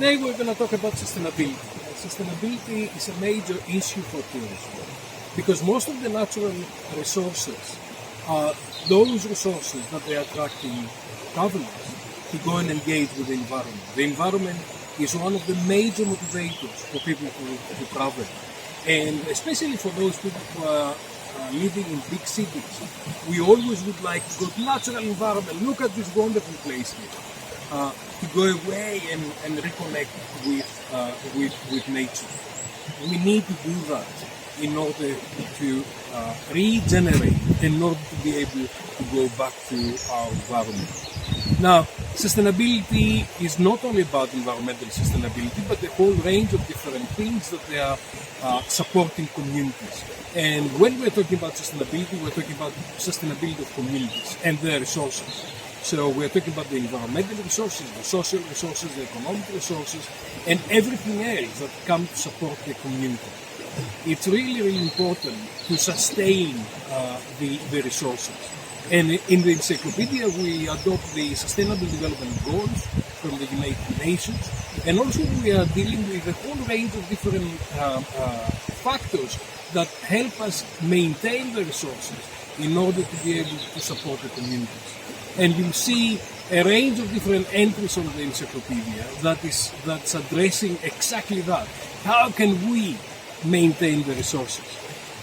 Today we're going to talk about sustainability. Sustainability is a major issue for tourism because most of the natural resources are those resources that they are attracting travelers to go and engage with the environment. The environment is one of the major motivators for people to travel, and especially for those people who are living in big cities. We always would like to go to natural environment. Look at this wonderful place here. To go away and reconnect with nature. We need to do that in order to regenerate, in order to be able to go back to our environment. Now, sustainability is not only about environmental sustainability, but a whole range of different things that they are supporting communities. And when we're talking about sustainability, we're talking about sustainability of communities and their resources. So we're talking about the environmental resources, the social resources, the economic resources, and everything else that come to support the community. It's really, really important to sustain the resources. And in the Encyclopedia, we adopt the Sustainable Development Goals from the United Nations, and also we are dealing with a whole range of different factors that help us maintain the resources in order to be able to support the communities. And you'll see a range of different entries on the Encyclopedia that's addressing exactly that. How can we maintain the resources?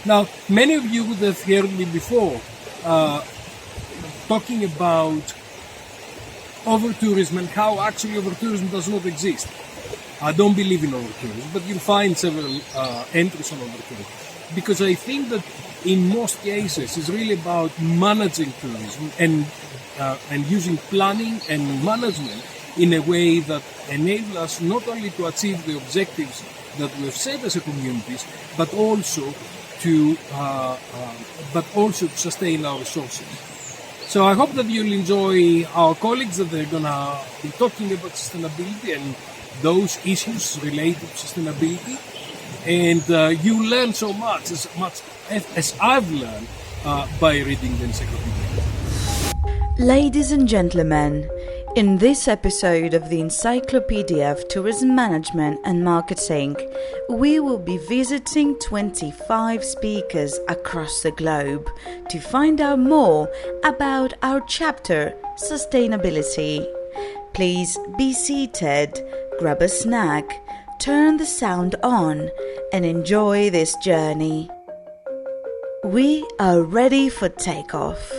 Now, many of you would have heard me before talking about over-tourism and how actually over-tourism does not exist. I don't believe in over-tourism, but you'll find several entries on over-tourism. Because I think that in most cases it's really about managing tourism and using planning and management in a way that enable us not only to achieve the objectives that we've set as a communities, but also to sustain our resources. So I hope that you'll enjoy our colleagues that they're gonna be talking about sustainability and those issues related to sustainability, and you learn so much as I've learned by reading the Encyclopedia. Ladies and gentlemen, in this episode of the Encyclopedia of Tourism Management and Marketing, we will be visiting 25 speakers across the globe to find out more about our chapter, Sustainability. Please be seated, grab a snack, turn the sound on, and enjoy this journey. We are ready for takeoff.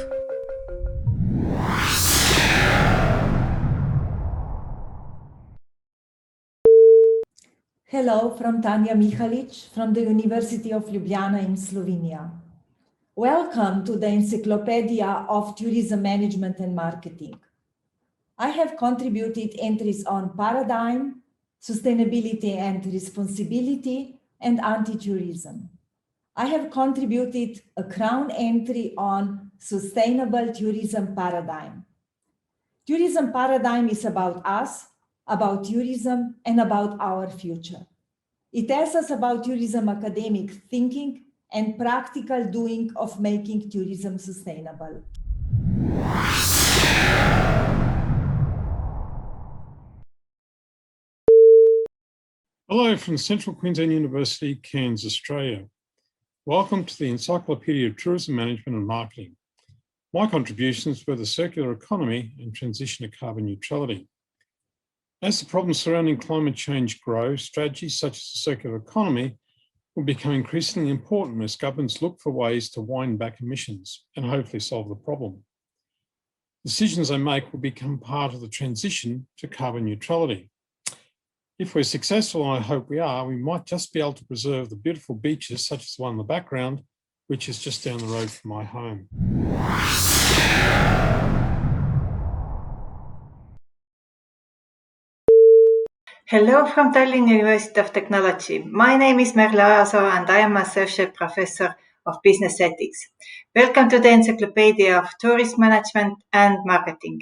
Hello from Tanja Mihalic from the University of Ljubljana in Slovenia. Welcome to the Encyclopedia of Tourism Management and Marketing. I have contributed entries on paradigm, sustainability and responsibility, and anti-tourism. I have contributed a crown entry on sustainable tourism paradigm. Tourism paradigm is about us, about tourism, and about our future. It tells us about tourism academic thinking and practical doing of making tourism sustainable. Hello from Central Queensland University, Cairns, Australia. Welcome to the Encyclopedia of Tourism Management and Marketing. My contributions were the circular economy and transition to carbon neutrality. As the problems surrounding climate change grow, strategies such as the circular economy will become increasingly important as governments look for ways to wind back emissions and hopefully solve the problem. Decisions they make will become part of the transition to carbon neutrality. If we're successful, and I hope we are, we might just be able to preserve the beautiful beaches such as the one in the background, which is just down the road from my home. Hello from Tallinn University of Technology. My name is Merle Ojasalu and I am Associate Professor of Business Ethics. Welcome to the Encyclopedia of Tourism Management and Marketing.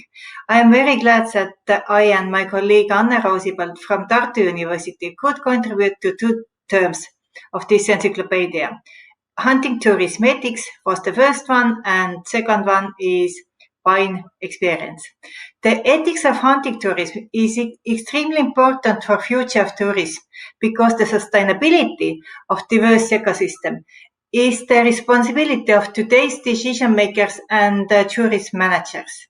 I am very glad that I and my colleague Anne Roosipalt from Tartu University could contribute to two terms of this encyclopedia. Hunting tourism ethics was the first one, and second one is buying experience. The ethics of hunting tourism is extremely important for future of tourism because the sustainability of diverse ecosystem is the responsibility of today's decision makers and tourism managers.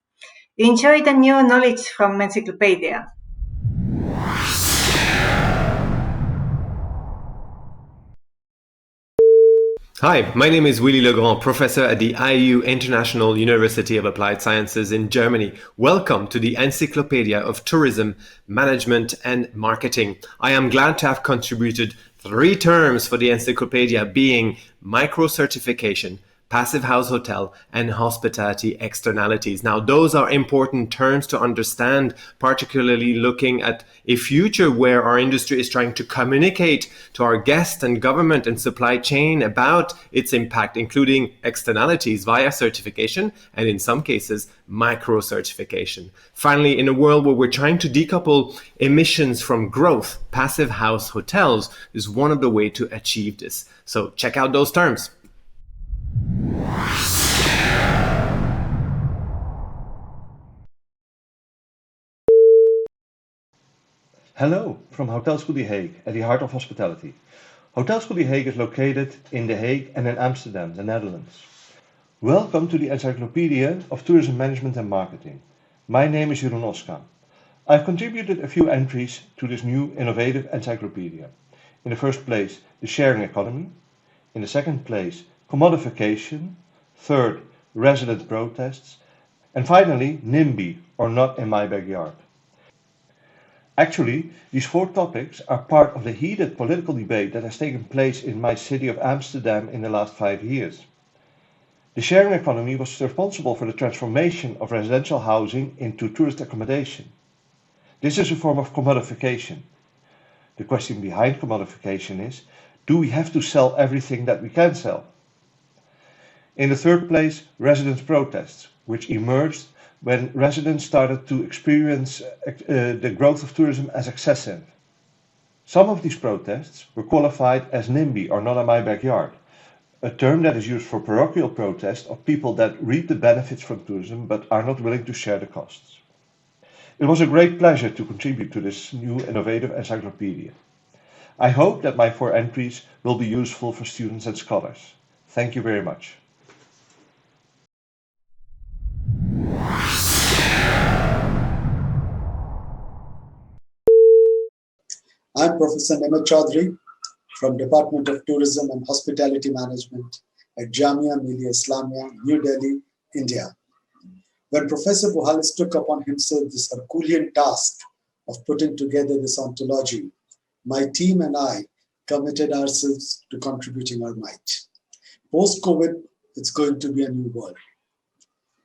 Enjoy the new knowledge from Encyclopedia. Hi, my name is Willy Legrand, professor at the IU International University of Applied Sciences in Germany. Welcome to the Encyclopedia of Tourism, Management and Marketing. I am glad to have contributed 3 terms for the encyclopedia, being micro-certification, passive house hotel, and hospitality externalities. Now, those are important terms to understand, particularly looking at a future where our industry is trying to communicate to our guests and government and supply chain about its impact, including externalities via certification and in some cases, micro-certification. Finally, in a world where we're trying to decouple emissions from growth, passive house hotels is one of the ways to achieve this. So check out those terms. Hello from Hotel School The Hague at the heart of hospitality. Hotel School The Hague is located in The Hague and in Amsterdam, the Netherlands. Welcome to the Encyclopedia of Tourism Management and Marketing. My name is Jeroen Oska. I've contributed a few entries to this new innovative encyclopedia. In the first place, the sharing economy. In the second place, commodification. Third, resident protests. And finally, NIMBY, or not in my backyard. Actually, these 4 topics are part of the heated political debate that has taken place in my city of Amsterdam in the last 5 years. The sharing economy was responsible for the transformation of residential housing into tourist accommodation. This is a form of commodification. The question behind commodification is, do we have to sell everything that we can sell? In the third place, residents' protests, which emerged when residents started to experience the growth of tourism as excessive. Some of these protests were qualified as NIMBY, or not in my backyard, a term that is used for parochial protest of people that reap the benefits from tourism but are not willing to share the costs. It was a great pleasure to contribute to this new innovative encyclopedia. I hope that my 4 entries will be useful for students and scholars. Thank you very much. I'm Professor Nemat Chaudhary from Department of Tourism and Hospitality Management at Jamia Millia Islamia, New Delhi, India. When Professor Buhalis took upon himself this Herculean task of putting together this ontology, my team and I committed ourselves to contributing our might. Post-COVID, it's going to be a new world.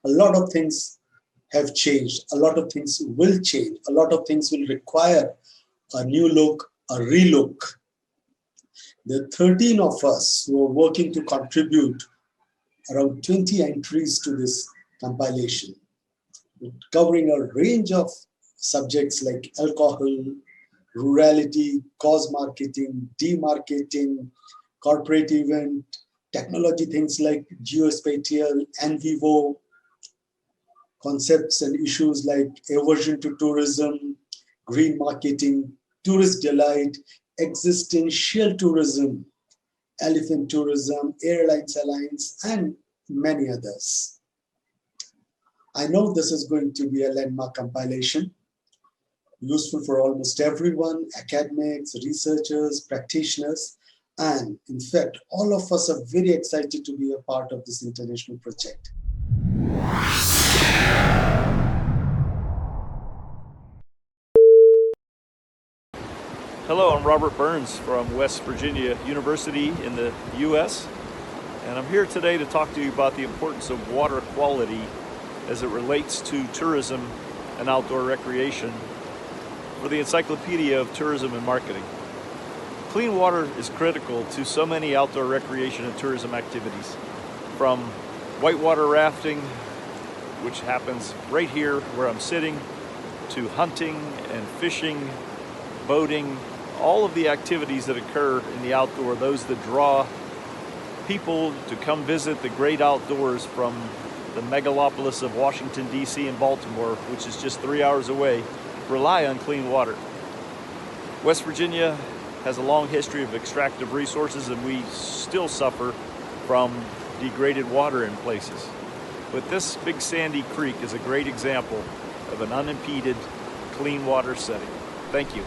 A lot of things have changed. A lot of things will change. A lot of things will require a new look, a relook. There are 13 of us who are working to contribute around 20 entries to this compilation, covering a range of subjects like alcohol, rurality, cause marketing, demarketing, corporate event, technology, things like geospatial, en vivo, concepts and issues like aversion to tourism, green marketing, tourist delight, existential tourism, elephant tourism, airlines alliance, and many others. I know this is going to be a landmark compilation, useful for almost everyone, academics, researchers, practitioners, and in fact, all of us are very excited to be a part of this international project. Hello, I'm Robert Burns from West Virginia University in the U.S. and I'm here today to talk to you about the importance of water quality as it relates to tourism and outdoor recreation for the Encyclopedia of Tourism and Marketing. Clean water is critical to so many outdoor recreation and tourism activities, from whitewater rafting, which happens right here where I'm sitting, to hunting and fishing, boating, all of the activities that occur in the outdoor, those that draw people to come visit the great outdoors from the megalopolis of Washington, D.C. and Baltimore, which is just 3 hours away, rely on clean water. West Virginia has a long history of extractive resources, and we still suffer from degraded water in places. But this Big Sandy Creek is a great example of an unimpeded, clean water setting. Thank you.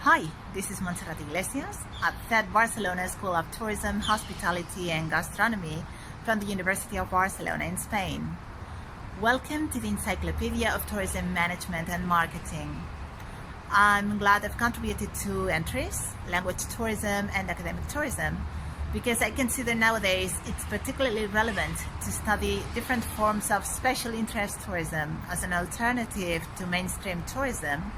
Hi, this is Montserrat Iglesias at TED Barcelona School of Tourism, Hospitality and Gastronomy from the University of Barcelona in Spain. Welcome to the Encyclopedia of Tourism Management and Marketing. I'm glad I've contributed to entries, language tourism and academic tourism, because I consider nowadays it's particularly relevant to study different forms of special interest tourism as an alternative to mainstream tourism,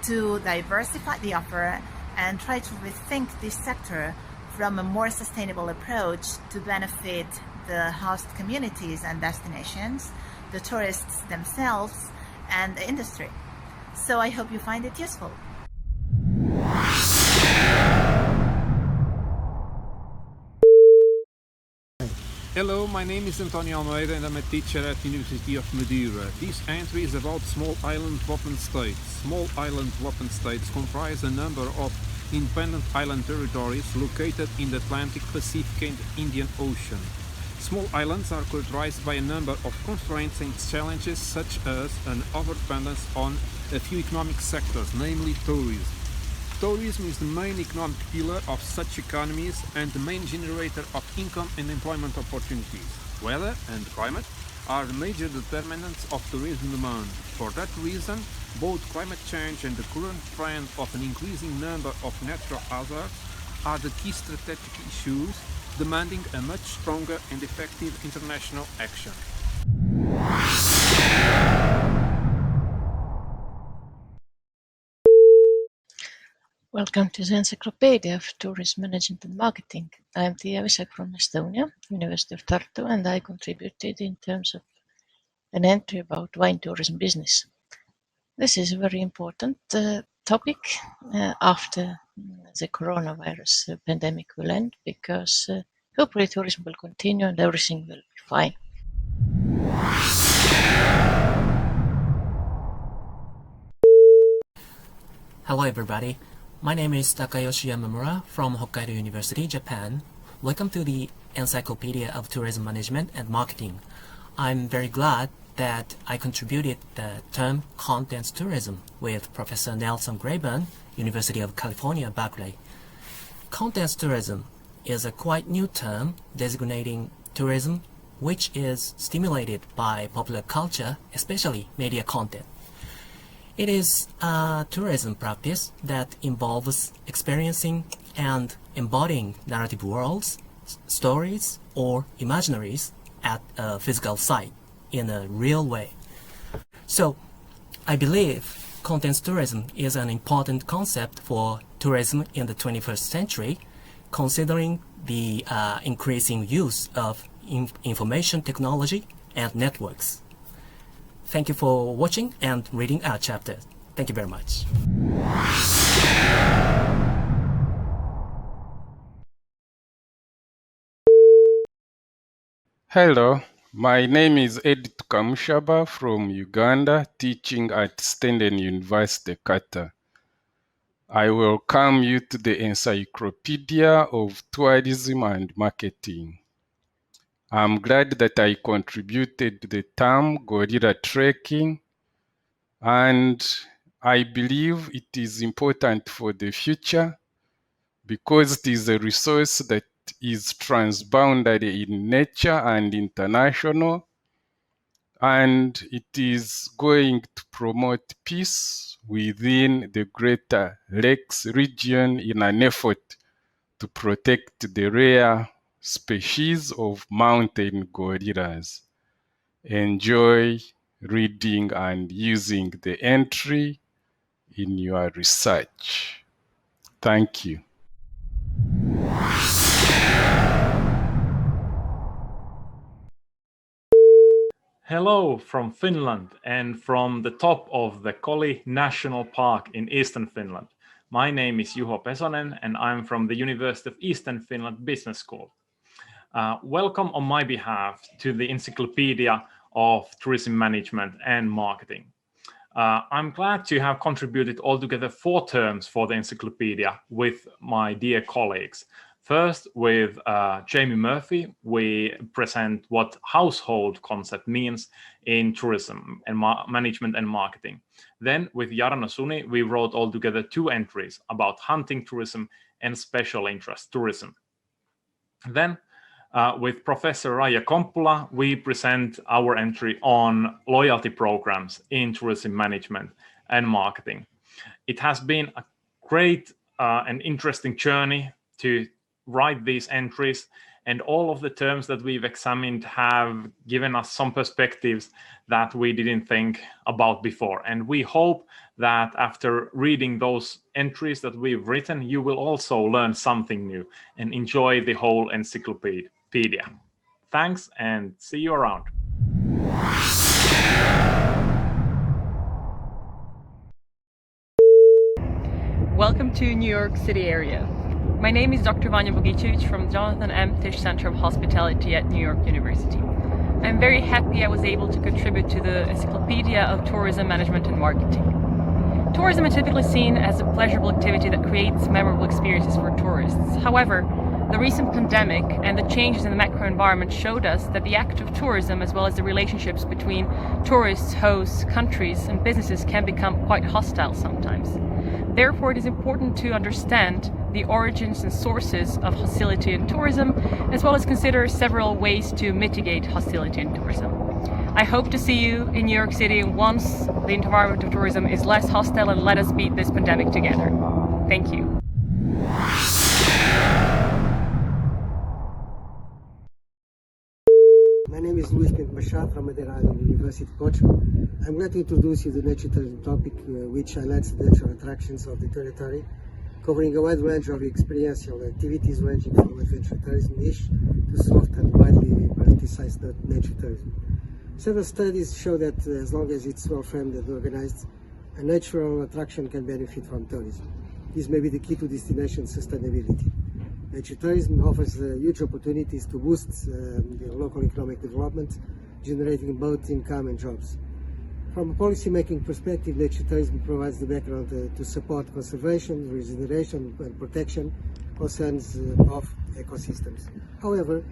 to diversify the offer and try to rethink this sector from a more sustainable approach to benefit the host communities and destinations, the tourists themselves, and the industry. So I hope you find it useful. Hello, my name is Antonio Almeida and I'm a teacher at the University of Madeira. This entry is about small island development states. Small island development states comprise a number of independent island territories located in the Atlantic, Pacific and Indian Ocean. Small islands are characterized by a number of constraints and challenges, such as an overdependence on a few economic sectors, namely tourism. Tourism is the main economic pillar of such economies and the main generator of income and employment opportunities. Weather and climate are the major determinants of tourism demand. For that reason, both climate change and the current trend of an increasing number of natural hazards are the key strategic issues demanding a much stronger and effective international action. Welcome to the Encyclopedia of Tourism Management and Marketing. I am Tia Visak from Estonia, University of Tartu, and I contributed in terms of an entry about wine tourism business. This is a very important topic after the coronavirus pandemic will end, because hopefully tourism will continue and everything will be fine. Hello everybody, my name is Takayoshi Yamamura from Hokkaido University, Japan. Welcome to the Encyclopedia of Tourism Management and Marketing. I'm very glad that I contributed the term Contents Tourism with Professor Nelson Graben, University of California, Berkeley. Contents tourism is a quite new term designating tourism which is stimulated by popular culture, especially media content. It is a tourism practice that involves experiencing and embodying narrative worlds, stories, or imaginaries at a physical site in a real way. So, I believe contents tourism is an important concept for tourism in the 21st century, considering the increasing use of information technology and networks. Thank you for watching and reading our chapter. Thank you very much. Hello, my name is Edith Kamushaba from Uganda, teaching at Stenden University, Qatar. I welcome you to the Encyclopedia of Tourism and Marketing. I'm glad that I contributed to the term gorilla trekking, and I believe it is important for the future because it is a resource that is transboundary in nature and international, and it is going to promote peace within the Greater Lakes region in an effort to protect the rare species of mountain gorillas. Enjoy reading and using the entry in your research. Thank you. Hello from Finland and from the top of the Koli National Park in eastern Finland. My name is Juho Pesonen, and I'm from the University of Eastern Finland Business School. Welcome on my behalf to the Encyclopedia of Tourism Management and Marketing. I'm glad to have contributed altogether 4 terms for the encyclopedia with my dear colleagues. First, with Jamie Murphy, we present what household concept means in tourism and management and marketing. Then, with Jarno Suni, we wrote altogether 2 entries about hunting tourism and special interest tourism. Then, with Professor Raija Komppula, we present our entry on loyalty programs in tourism management and marketing. It has been a great and interesting journey to write these entries, and all of the terms that we've examined have given us some perspectives that we didn't think about before. And we hope that after reading those entries that we've written, you will also learn something new and enjoy the whole encyclopedia. Thanks, and see you around. Welcome to New York City area. My name is Dr. Vanja Bogicic from Jonathan M. Tisch Center of Hospitality at New York University. I'm very happy I was able to contribute to the Encyclopedia of Tourism Management and Marketing. Tourism is typically seen as a pleasurable activity that creates memorable experiences for tourists. However, the recent pandemic and the changes in the macro environment showed us that the act of tourism, as well as the relationships between tourists, hosts, countries, and businesses, can become quite hostile sometimes. Therefore, it is important to understand the origins and sources of hostility in tourism, as well as consider several ways to mitigate hostility in tourism. I hope to see you in New York City once the environment of tourism is less hostile, and let us beat this pandemic together. Thank you. My name is Luis Pinto from Madeira University, Portugal. I'm glad to introduce you to the nature tourism topic, which highlights the natural attractions of the territory, covering a wide range of experiential activities ranging from adventure tourism niche to soft and widely politicized nature tourism. Several studies show that as long as it's well framed and organized, a natural attraction can benefit from tourism. This may be the key to destination sustainability. Nature tourism offers huge opportunities to boost the local economic development, generating both income and jobs. From a policy-making perspective, nature tourism provides the background to support conservation, regeneration, and protection concerns of ecosystems. However,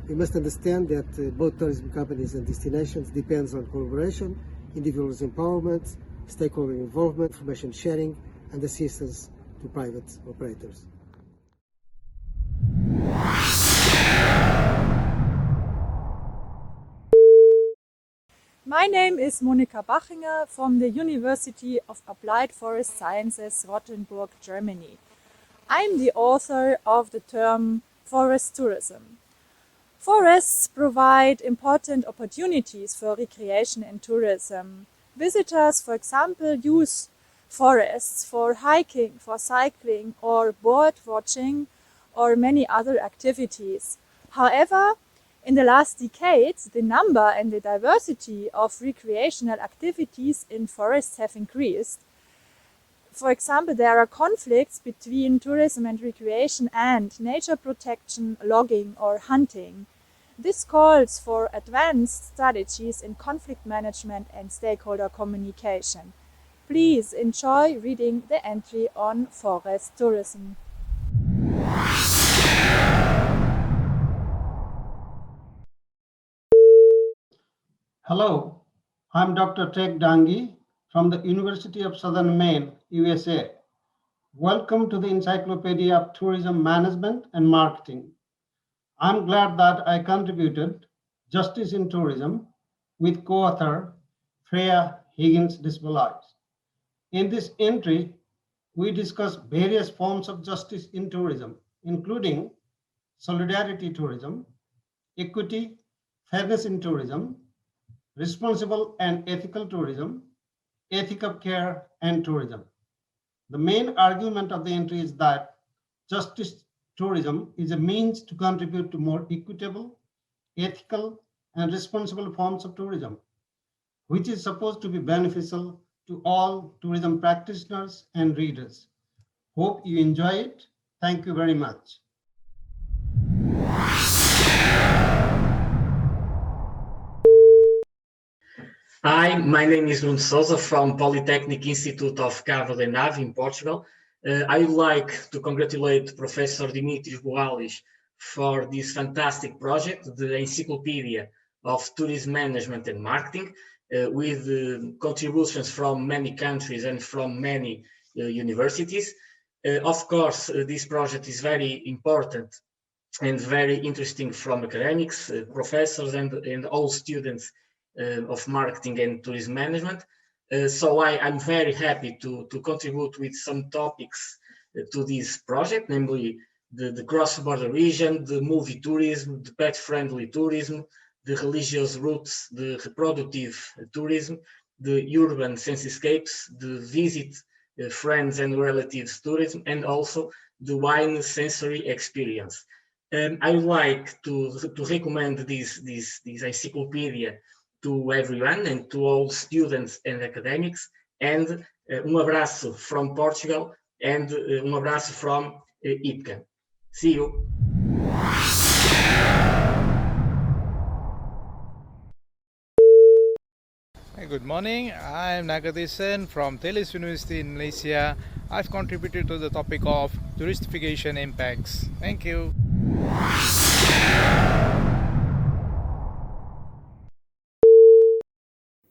we must understand that both tourism companies and destinations depend on collaboration, individuals' empowerment, stakeholder involvement, information sharing, and assistance to private operators. My name is Monika Bachinger from the University of Applied Forest Sciences, Rottenburg, Germany. I'm the author of the term forest tourism. Forests provide important opportunities for recreation and tourism. Visitors, for example, use forests for hiking, for cycling, or bird watching, or many other activities. However, in the last decades, the number and the diversity of recreational activities in forests have increased. For example, there are conflicts between tourism and recreation and nature protection, logging, or hunting. This calls for advanced strategies in conflict management and stakeholder communication. Please enjoy reading the entry on forest tourism. Hello, I'm Dr. Tek Dangi from the University of Southern Maine, USA. Welcome to the Encyclopedia of Tourism Management and Marketing. I'm glad that I contributed Justice in Tourism with co-author Freya Higgins-Buhalis. In this entry, we discuss various forms of justice in tourism, including solidarity tourism, equity, fairness in tourism, responsible and ethical tourism, ethic of care, and tourism. The main argument of the entry is that justice tourism is a means to contribute to more equitable, ethical, and responsible forms of tourism, which is supposed to be beneficial to all tourism practitioners and readers. Hope you enjoy it. Thank you very much. Hi, my name is Nuno Sousa from Polytechnic Institute of Cabo de Nave in Portugal. I would like to congratulate Professor Dimitrios Buhalis for this fantastic project, the Encyclopedia of Tourism Management and Marketing, with contributions from many countries and from many universities. Of course, this project is very important and very interesting from academics, professors, and all students of marketing and tourism management. So I'm very happy to contribute with some topics to this project, namely the cross-border region, the movie tourism, the pet-friendly tourism, the religious routes, the reproductive tourism, the urban cityscapes, the visit friends and relatives tourism, and also the wine sensory experience. I would like to recommend this encyclopedia to everyone and to all students and academics. And abraço from Portugal and abraço from IPCAN. See you. Hey, good morning. I'm Nagadisen from Telis University in Malaysia. I've contributed to the topic of touristification impacts. Thank you.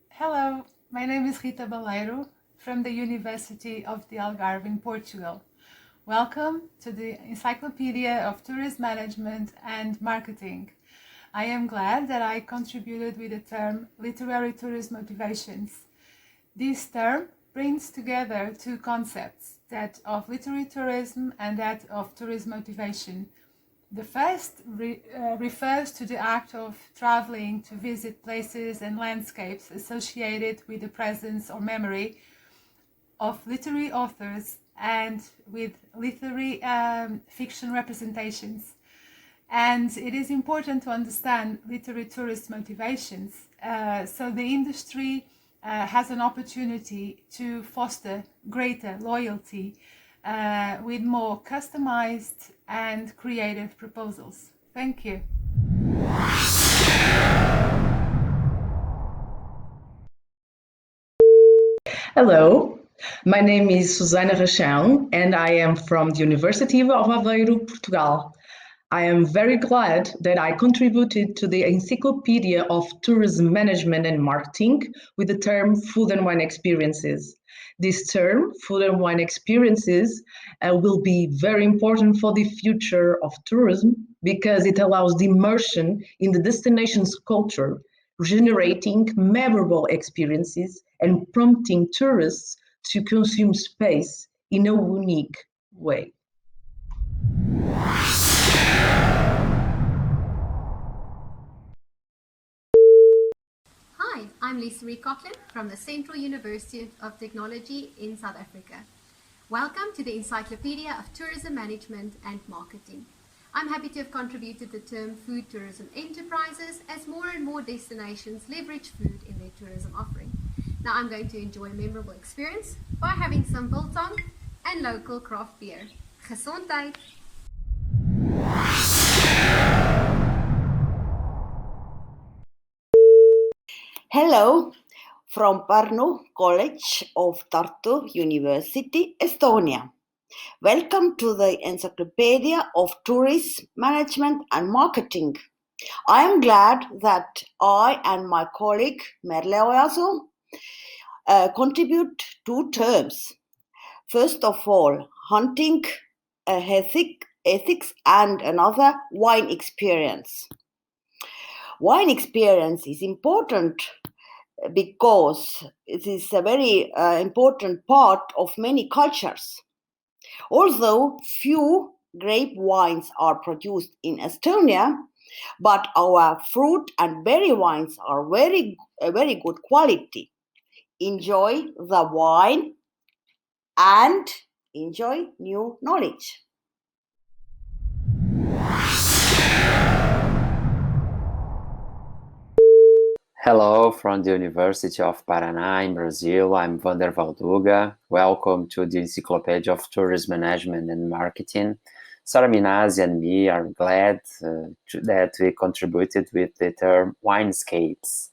Hello, my name is Rita Baleiro from the University of the Algarve in Portugal. Welcome to the Encyclopedia of Tourist Management and Marketing. I am glad that I contributed with the term literary tourist motivations. This term brings together two concepts, that of literary tourism and that of tourist motivation. The first refers to the act of traveling to visit places and landscapes associated with the presence or memory of literary authors and with literary fiction representations. And it is important to understand literary tourist motivations. So the industry has an opportunity to foster greater loyalty with more customized and creative proposals. Thank you. Hello, my name is Susana Rachão and I am from the University of Aveiro, Portugal. I am very glad that I contributed to the Encyclopedia of Tourism Management and Marketing with the term Food and Wine Experiences. This term, Food and Wine Experiences, will be very important for the future of tourism because it allows the immersion in the destination's culture, generating memorable experiences and prompting tourists to consume space in a unique way. Hi, I'm Lisa Coughlin from the Central University of Technology in South Africa. Welcome to the Encyclopedia of Tourism Management and Marketing. I'm happy to have contributed the term food tourism enterprises as more and more destinations leverage food in their tourism offering. Now I'm going to enjoy a memorable experience by having some biltong and local craft beer. Gesondheid! Hello, from Pärnu College of Tartu University, Estonia. Welcome to the Encyclopedia of Tourist Management and Marketing. I am glad that I and my colleague Merle Oyasu contribute two terms. First of all, hunting ethics and another wine experience. Wine experience is important because it is a very important part of many cultures. Although few grape wines are produced in Estonia, but our fruit and berry wines are very good quality. Enjoy the wine and enjoy new knowledge. Hello from the University of Paraná in Brazil. I'm Vander Valduga. Welcome to the Encyclopedia of Tourism Management and Marketing. Sara Minasi and me are glad that we contributed with the term winescapes.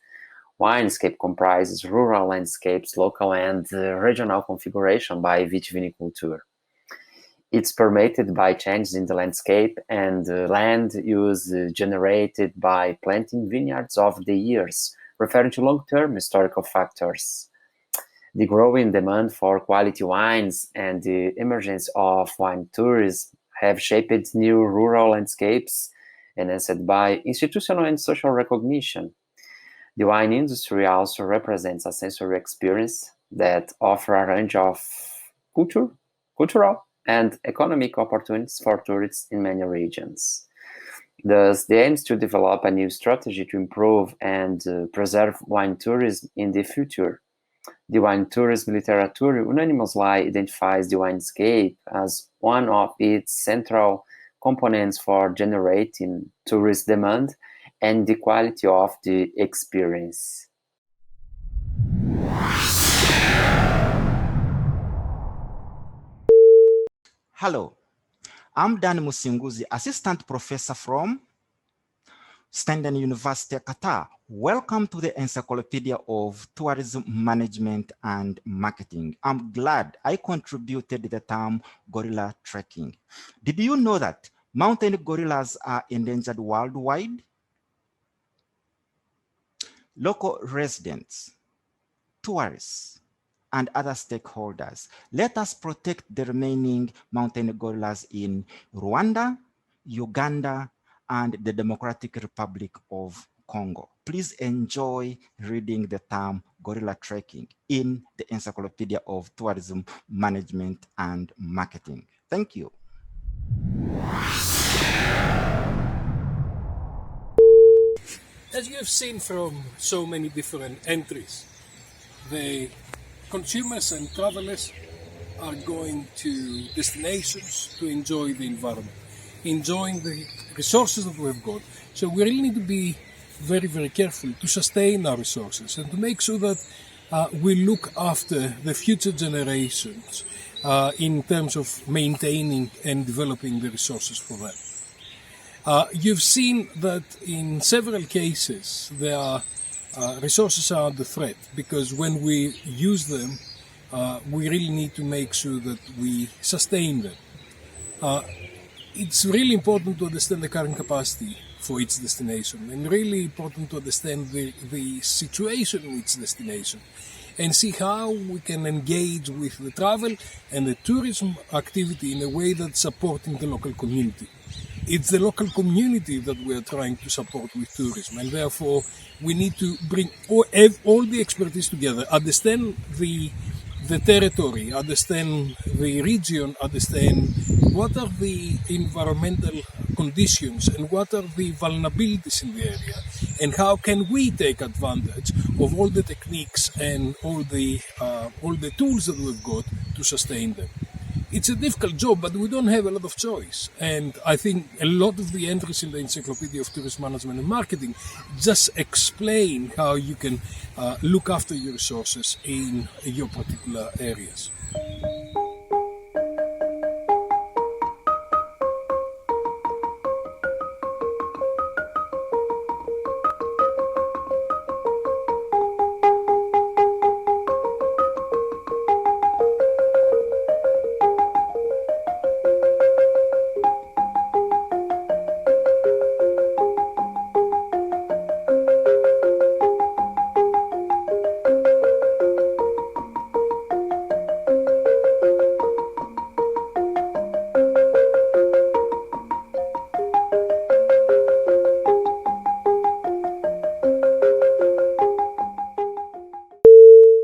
Winescape comprises rural landscapes, local and regional configuration by vitiviniculture. It's permitted by changes in the landscape and land use generated by planting vineyards over the years, referring to long-term historical factors. The growing demand for quality wines and the emergence of wine tourism have shaped new rural landscapes enhanced by institutional and social recognition. The wine industry also represents a sensory experience that offers a range of cultural and economic opportunities for tourists in many regions. Thus, the aim is to develop a new strategy to improve and preserve wine tourism in the future. The wine tourism literature unanimously identifies the winescape as one of its central components for generating tourist demand and the quality of the experience. Hello, I'm Dan Musinguzi, Assistant Professor from Stanford University, Qatar. Welcome to the Encyclopedia of Tourism Management and Marketing. I'm glad I contributed the term gorilla trekking. Did you know that mountain gorillas are endangered worldwide? Local residents, tourists, and other stakeholders, let us protect the remaining mountain gorillas in Rwanda, Uganda, and the Democratic Republic of Congo. Please enjoy reading the term gorilla trekking in the Encyclopedia of Tourism Management and Marketing. Thank you. As you have seen from so many different entries, the consumers and travelers are going to destinations to enjoy the environment, enjoying the resources that we've got. So we really need to be very, very careful to sustain our resources and to make sure that we look after the future generations in terms of maintaining and developing the resources for them. You've seen that in several cases there are resources are under threat because when we use them, we really need to make sure that we sustain them. It's really important to understand the current capacity for each destination and really important to understand the situation in each destination and see how we can engage with the travel and the tourism activity in a way that's supporting the local community. It's the local community that we are trying to support with tourism, and therefore we need to bring all the expertise together, understand the territory, understand the region, understand what are the environmental conditions and what are the vulnerabilities in the area, and how can we take advantage of all the techniques and all the tools that we've got to sustain them. It's a difficult job, but we don't have a lot of choice. And I think a lot of the entries in the Encyclopedia of Tourism Management and Marketing just explain how you can look after your resources in your particular areas.